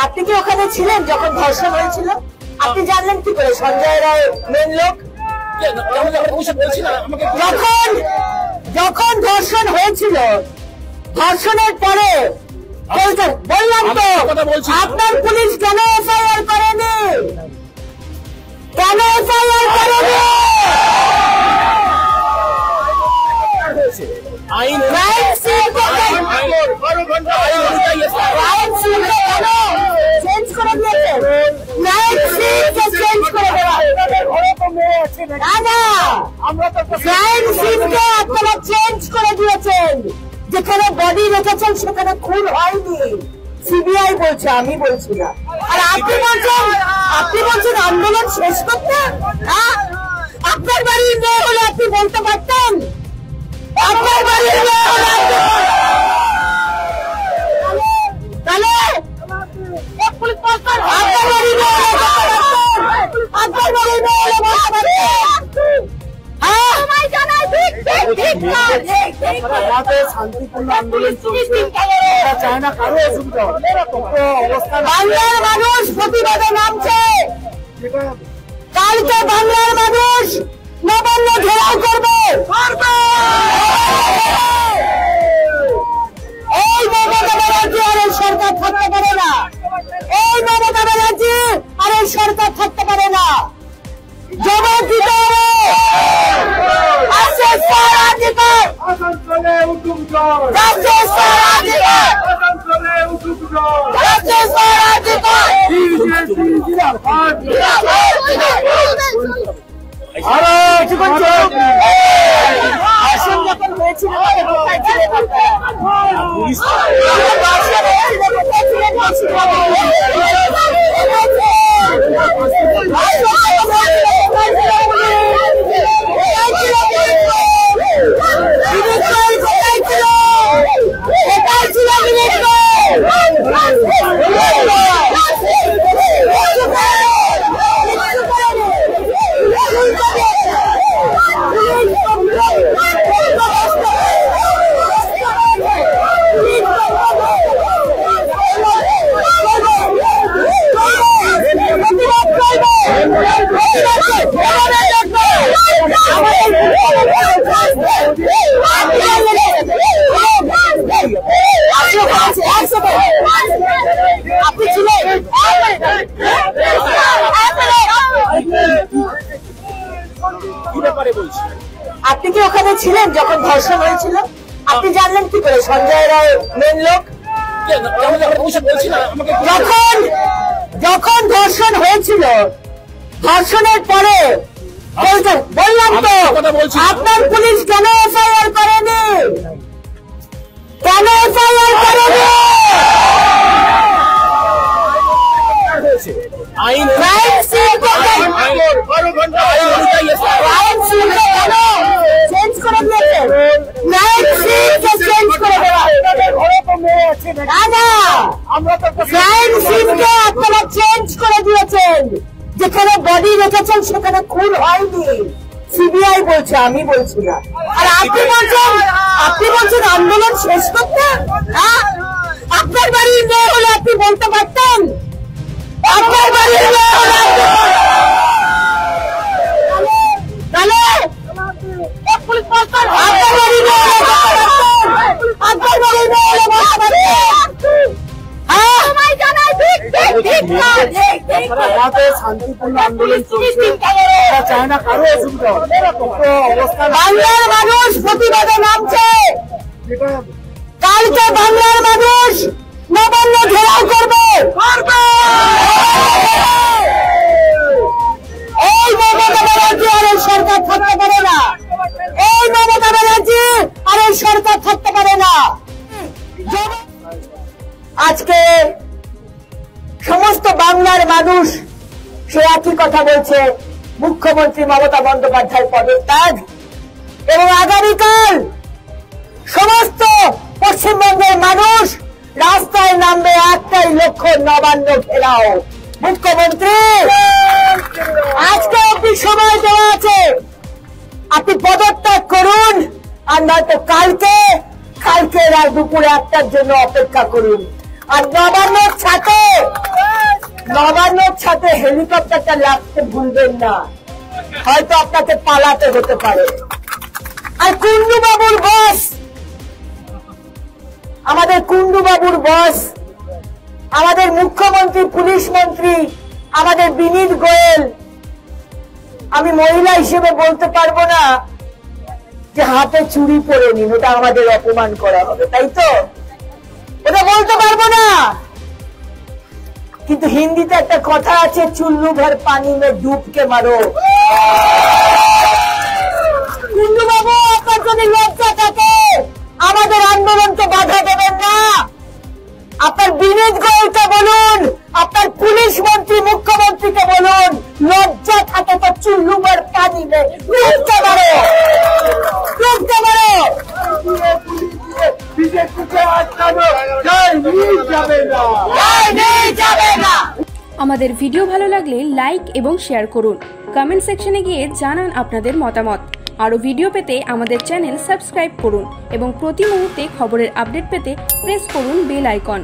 আপনি কি ওখানে ছিলেন যখন ধর্ষণ হয়েছিল? আপনি জানলেন কি করে সঞ্জয় রায় মেন লোক? যখন যখন ধর্ষণ হয়েছিল, ধর্ষণের পরে বললাম তো আপনার পুলিশ কেন এফআইআর করেনি? কেন এফআইআর করেনি? যেখানে বডি রেখেছেন সেখানে খুন হয়নি, সিবিআই বলছে, আমি বলছি না। আর আপনি বলছেন আন্দোলন শেষ করতে? আপনার বাড়ির মেয়ে হলে আপনি বলতে পারতেন? আপনার বাড়ির মেয়ে হলে তাহলে আপনার বাড়ির মেয়ে শান্তিপূর্ণ আন্দোলন চলছে, চায় না কারো অসুবিধা। বাংলার মানুষ প্রতিবাদে নামছে, কালকে বাংলার মানুষ নবান্ন ঘেরাও করবে। এই মমতা ব্যানার্জি আর এই সরকার থাকতে পারে না, এই মমতা ব্যানার্জি আর এই সরকার থাকতে পারে না। জবাব দিতে হবে। যখন হয়েছিল আপনি কি ওখানে ছিলেন যখন ধর্ষণ হয়েছিল? আপনি জানলেন কি করে সঞ্জয় রায় মেন লোক? যখন যখন ধর্ষণ হয়েছিল, ধর্ষণের পরে বললাম তো আপনার পুলিশ কেন এফআইআর করেনি? কেন এফআইআর করেনি? যেখানে বডি রেখেছেন সেখানে খুন হয়নি, সিবিআই বলছে, আমি বলছি না। আর আপনি বলছেন আন্দোলন শেষ করতে? আপনার বাড়ির মেয়ে হলে আপনি বলতে পারতেন? আপনার বাড়ির মেয়ে হলে তাহলে আপনার বাড়ির মেয়ে হলে আপনার বাড়ির মেয়ে হলে বলতে পারতেন? শান্তিপূর্ণ আন্দোলন চলছে, চায় না কারো অসুবিধা। বাংলার মানুষ প্রতিবাদে নামছে, কালকে বাংলার মানুষ নবান্ন ঘেরাও করবে। এই মমতা ব্যানার্জি আর এই সরকার থাকতে পারে না, এই মমতা ব্যানার্জি আর এই সরকার থাকতে পারে না। আজকে সমস্ত বাংলার মানুষ সে একই কথা বলছে, মুখ্যমন্ত্রী মমতা বন্দ্যোপাধ্যায় পদত্যাগ, এবং আগামীকাল সমস্ত পশ্চিমবঙ্গের মানুষ রাস্তায় নামবে একটাই লক্ষ্য, নবান্ন ঘেরাও। মুখ্যমন্ত্রী আজকে আপনি সময় দেওয়া আছে, আপনি পদত্যাগ করুন, আর নয়তো কালকে দুপুরে 1টার জন্য অপেক্ষা করুন। আর নবান্নের ছাতে নবান্নর সাথে হেলিকপ্টারটা লাগতে ভুলবেন না, হয়তো আপনাকে পালাতে হতে পারে। আর কুন্ডু বাবুর বস, আমাদের কুন্ডু বাবুর বস, আমাদের মুখ্যমন্ত্রী, পুলিশ মন্ত্রী, আমাদের বিনীত গোয়েল, আমি মহিলা হিসেবে বলতে পারবো না যে হাতে চুড়ি পরে নিন, ওটা আমাদের অপমান করা হবে, তাই তো? ওটা বলতে পারবো না। কিন্তু হিন্দিতে একটা কথা আছে, চুল্লু ভর পানি মে ডুবকে মারো। কুন্ডু বাবু, আপনার যদি লজ্জা থাকে আমাদের আন্দোলনকে বাধা দেবেন না। আপনার বিনীত গোয়েলকে বলুন, আপনার পুলিশ মন্ত্রী, মুখ্যমন্ত্রীকে বলুন, লজ্জা থাকে তো চুল্লু ভর পানি মে ডুবকে মারো, ডুবকে মারো। আমাদের ভিডিও ভালো লাগলে লাইক এবং শেয়ার করুন। কমেন্ট সেকশনে গিয়ে জানান আপনাদের মতামত। আরও ভিডিও পেতে আমাদের চ্যানেল সাবস্ক্রাইব করুন এবং প্রতি মুহূর্তে খবরের আপডেট পেতে প্রেস করুন বেল আইকন।